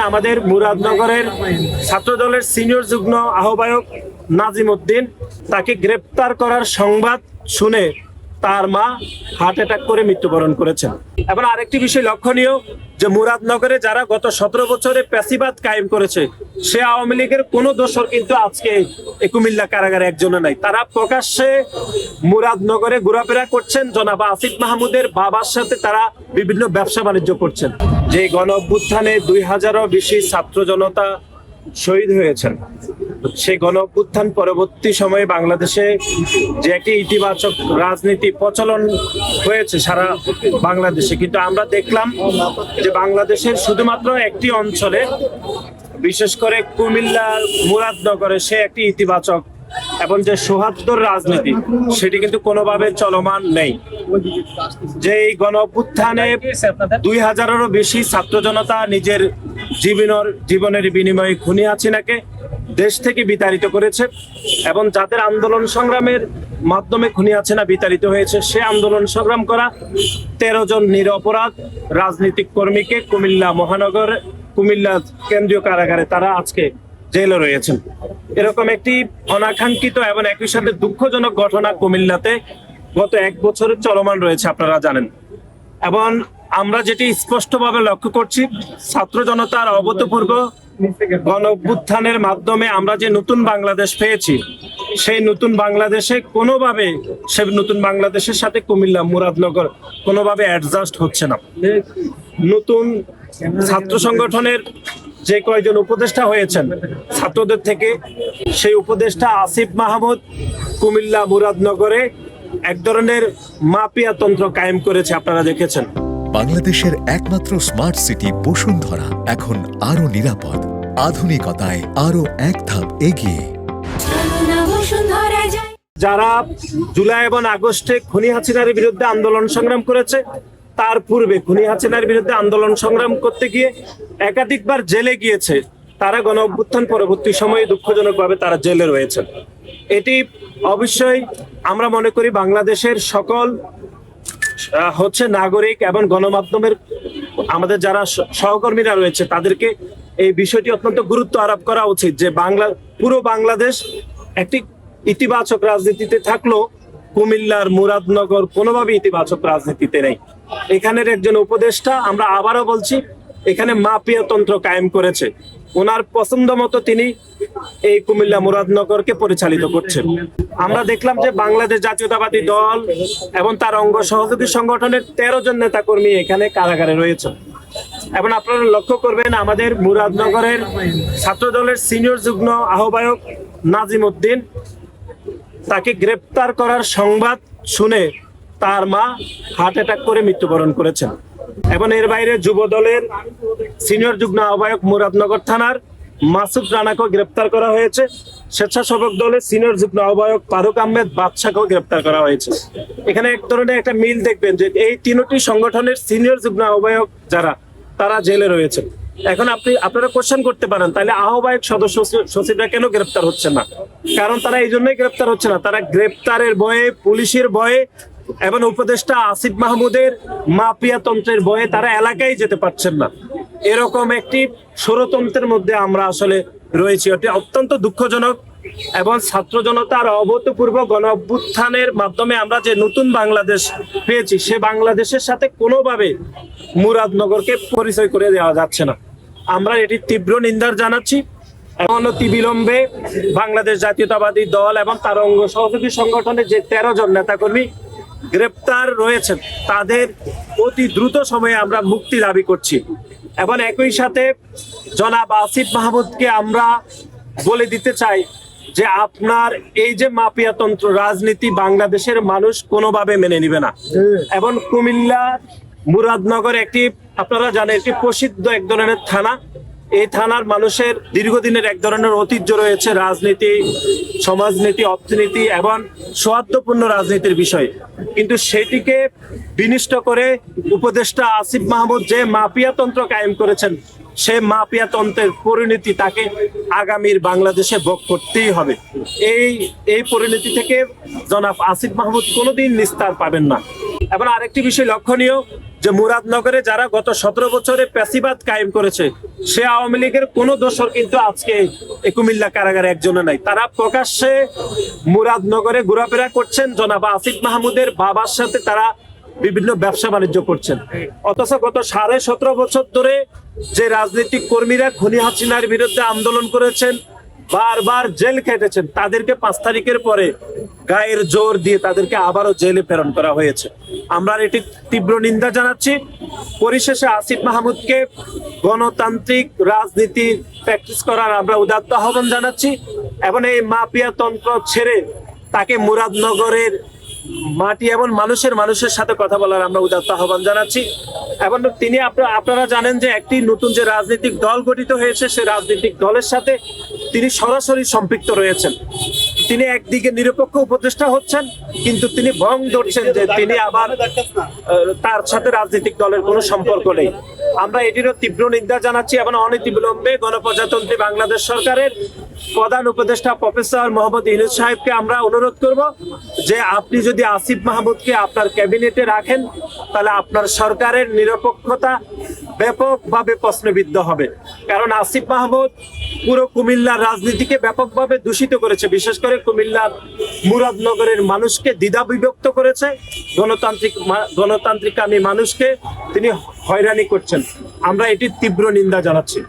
আমাদের মুরাদনগরের ছাত্রদলের সিনিয়র যুগ্ম আহ্বায়ক নাজিম উদ্দিন। তাকে গ্রেপ্তার করার সংবাদ শুনে তার মা হার্ট অ্যাটাক করে মৃত্যুবরণ করেছেন। এবং আরেকটি বিষয় লক্ষণীয় যে মুরাদনগরে যারা গত 17 বছরে প্যাসিবাদ কায়েম করেছে, সে আওয়ামী লীগের কোনো দোষর কিন্তু আজকে কুমিল্লা কারাগারে একজনও নাই। তারা প্রকাশ্যে মুরাদনগরে ঘোরাফেরা করছেন, জনাব আসিফ মাহমুদের বাবার সাথে তারা বিভিন্ন ব্যবসা বাণিজ্য করছেন। যে গণ অভ্যুত্থানে 2000-এরও বেশি ছাত্র জনতা শহীদ হয়েছেন, সেই গণ অভ্যুত্থান পরবর্তী সময়ে বাংলাদেশে যে একটি ইতিবাচক রাজনীতি প্রচলন হয়েছে সারা বাংলাদেশে, কিন্তু আমরা দেখলাম যে বাংলাদেশের শুধুমাত্র একটি অঞ্চলে, বিশেষ করে কুমিল্লার মুরাদনগরে সে একটি ইতিবাচক এবং যে সৌহার্দ্যর রাজনীতি সেটি কিন্তু কোনোভাবে চলমান নেই। যে এই গণ অভ্যুত্থানে 2000-এরও বেশি ছাত্র জনতা নিজের জীবনের বিনিময়ে খুনি হাসিনাকে দেশ থেকে বিতাড়িত করেছে, এবং যাদের আন্দোলন সংগ্রামের মাধ্যমে খুনি হাসিনা বিতাড়িত হয়েছে, সে আন্দোলন সংগ্রাম করা 13 জন নিরপরাধ রাজনৈতিক কর্মীকে কুমিল্লা কেন্দ্রীয় কারাগারে তারা আজকে জেলে রয়েছেন। এরকম একটি অনাকাঙ্ক্ষিত এবং একই সাথে দুঃখজনক ঘটনা কুমিল্লাতে গত 1 বছর চলমান রয়েছে, আপনারা জানেন। এবং আমরা যেটি স্পষ্টভাবে লক্ষ্য করছি, ছাত্র জনতার অভূতপূর্ব গণ অভ্যুত্থানের মাধ্যমে আমরা যে নতুন বাংলাদেশ পেয়েছি, সেই নতুন বাংলাদেশে কোনোভাবে নতুন বাংলাদেশের সাথে কুমিল্লা মুরাদনগর কোনোভাবে অ্যাডজাস্ট হচ্ছে না। নতুন ছাত্র সংগঠনের যে কয়েকজন উপদেষ্টা হয়েছেন ছাত্রদের থেকে, সেই উপদেষ্টা আসিফ মাহমুদ কুমিল্লা মুরাদনগরে এক ধরনের মাফিয়া তন্ত্র কায়েম করেছে, আপনারা দেখেছেন। বাংলাদেশের একমাত্র স্মার্ট সিটি বসুন্ধরা এখন আরো নিরাপদ, আধুনিকতায় আরো এক ধাপ এগিয়ে। যারা জুলাই এবং আগস্টে খুনি হাসিনার বিরুদ্ধে আন্দোলন সংগ্রাম করেছে, তার পূর্বে খুনি হাসিনার বিরুদ্ধে আন্দোলন সংগ্রাম করতে গিয়ে একাধিকবার জেলে গিয়েছে, তারা গণ অভ্যুত্থান পরবর্তী সময়ে দুঃখজনকভাবে তারা জেলে রয়েছেন। এটি অবশ্যই আমরা মনে করি বাংলাদেশের সকল নাগরিক এবং গণমাধ্যমের আমাদের যারা সহকর্মীরা রয়েছে তাদেরকে এই বিষয়টি অত্যন্ত গুরুত্ব আরোপ করা উচিত, যে পুরো বাংলাদেশ একটি ইতিবাচক রাজনীতিতে থাকলো, কুমিল্লার মুরাদনগর কোনোভাবে ইতিবাচক রাজনীতিতে নেই। এখানের একজন উপদেষ্টা, আমরা আবারও বলছি, এখানে মাফিয়া তন্ত্র কায়েম করেছে। ওনার পছন্দ মতো তিনি এই কুমিল্লা মুরাদনগরকে পরিচালিত করছেন। আমরা দেখলাম যে বাংলাদেশ জাতীয়তাবাদী দল এবং তার অঙ্গ সহযোগী সংগঠনের 13 জন নেতাকর্মী এখানে কারাগারে রয়েছে। এবং আপনারা লক্ষ্য করবেন, আমাদের মুরাদনগরের ছাত্রদলের সিনিয়র যুগ্ম আহ্বায়ক নাজিম উদ্দিন, তাকে গ্রেপ্তার করার সংবাদ শুনে তার মা হার্ট অ্যাটাক করে মৃত্যুবরণ করেছেন। এবং এর বাইরে যুব দলের সিনিয়র যুগ্ম আহ্বায়ক মুরাদনগর থানার মাসুদ রানাকেও গ্রেপ্তার করা হয়েছে। স্বেচ্ছাসেবক দলের সিনিয়র যুগ্ম আহ্বায়ক ফারুক আহমেদ বাদশাকেও গ্রেপ্তার করা হয়েছে। এখানে এক ধরনের একটা মিল দেখবেন যে এই 3টি সংগঠনের সিনিয়র যুগ্ম আহ্বায়ক যারা, তারা জেলে রয়েছে। এখন আপনারা কোশ্চেন করতে পারেন, তাহলে আহ্বায়ক সদস্য সচিবরা কেন গ্রেপ্তার হচ্ছে না? কারণ তারা এই জন্যই গ্রেপ্তার হচ্ছে না, তারা গ্রেপ্তারের ভয়ে, পুলিশের ভয়ে এবং উপদেষ্টা আসিফ মাহমুদের মাফিয়া তন্ত্রের ভয়ে তারা এলাকায় যেতে পারছেন না। এরকম একটি ষড়যন্ত্রের মধ্যে আমরা আসলে রয়েছি। এটি অত্যন্ত দুঃখজনক। এবং ছাত্র জনতার অভূতপূর্ব গণ অভ্যুত্থানের মাধ্যমে আমরা যে নতুন বাংলাদেশ পেয়েছি, সে বাংলাদেশের সাথে কোনোভাবে মুরাদনগরকে পরিচয় করে দেওয়া যাচ্ছে না। আমরা এটি তীব্র নিন্দা জানাচ্ছি। অনতিবিলম্বে বাংলাদেশ জাতীয়তাবাদী দল এবং তার অঙ্গ সহযোগী সংগঠনের যে 13 জন নেতাকর্মী গ্রেপ্তার রয়েছেন, তাদের অতি দ্রুত সময়ে আমরা মুক্তি দাবি করছি। এবং একই সাথে জনাব আসিফ মাহমুদকে আমরা বলে দিতে চাই যে আপনার এই যে মাফিয়া তন্ত্র রাজনীতি বাংলাদেশের মানুষ কোনোভাবে মেনে নিবে না। এবং কুমিল্লা মুরাদনগর একটি, আপনারা জানেন, একটি প্রসিদ্ধ এক ধরনের থানা। এই থানার মানুষের দীর্ঘদিনের এক ধরনের ঐতিহ্য রয়েছে, রাজনীতি, সমাজনীতি, অর্থনীতি এবং সৌহার্দ্যপূর্ণ রাজনীতির বিষয়। কিন্তু সেটিকে বিনিষ্ট করে উপদেষ্টা আসিফ মাহমুদ যে মাফিয়া তন্ত্র কায়েম করেছেন, সে মাফিয়া তন্ত্রের পরিণতি তাকে আগামীর বাংলাদেশে ভোগ করতেই হবে। এই পরিণতি থেকে জনাব আসিফ মাহমুদ কোনোদিন নিস্তার পাবেন না। এবং আরেকটি বিষয় লক্ষণীয়, যে মুরাদনগরে যারা গত 17 বছরে প্যাসিবাদ কায়েম করেছে, সে আওয়ামী লীগের কোন দোষর কিন্তু আজকে এই কুমিল্লা কারাগারে একজনও নাই। তারা প্রকাশ্যে মুরাদনগরে ঘোরাফেরা করছেন, জনাব আসিফ মাহমুদের বাবার সাথে তারা বিভিন্ন ব্যবসা বাণিজ্য করছেন। অথচ গত 17.5 বছর ধরে যে রাজনৈতিক কর্মীরা খুনি হাসিনার বিরুদ্ধে আন্দোলন করেছেন, বারবার জেল খেটেছেন, তাদেরকে 5 তারিখের পরে গায়ের জোর দিয়ে তাদেরকে আবারও জেলে প্রেরণ করা হয়েছে। আমরা এটি তীব্র নিন্দা জানাচ্ছি। পরিশেষে আসিফ মাহমুদকে গণতান্ত্রিক রাজনীতি প্র্যাকটিস করার আমরা উদাত্ত আহ্বান জানাচ্ছি এবং এই মাফিয়া তন্ত্র ছেড়ে তাকে মুরাদনগরের মাটি এবং মানুষের সাথে কথা বলার আমরা উদাত্ত আহ্বান জানাচ্ছি। এবং তিনি আপনারা জানেন যে একটি নতুন যে রাজনৈতিক দল গঠিত হয়েছে, সেই রাজনৈতিক দলের সাথে তিনি সরাসরি সম্পৃক্ত রয়েছেন। তিনি একদিকে নিরপেক্ষ উপদেষ্টা হচ্ছেন, কিন্তু তিনি ভং ধরছেন যে তিনি আবার তার সাথে রাজনৈতিক দলের কোনো সম্পর্ক নেই। আমরা এটিরও তীব্র নিন্দা জানাচ্ছি এবং অনতিবিলম্বে গণপ্রজাতন্ত্রী বাংলাদেশ সরকারের প্রধান উপদেষ্টা প্রফেসর মোহাম্মদ ইউনূস সাহেবকে আমরা অনুরোধ করব যে আপনি যদি আসিফ মাহমুদকে আপনার ক্যাবিনেটে রাখেন, তাহলে আপনার সরকারের নিরপেক্ষতা ব্যাপকভাবে প্রশ্নবিদ্ধ হবে। কারণ আসিফ মাহমুদ পুরো কুমিল্লার রাজনীতিকে ব্যাপকভাবে দূষিত করেছে, বিশেষ করে কুমিল্লার মুরাদনগরের মানুষকে দ্বিধা বিভক্ত করেছে, গণতান্ত্রিক মানুষকে তিনি হয়রানি করছেন। আমরা এটির তীব্র নিন্দা জানাচ্ছি।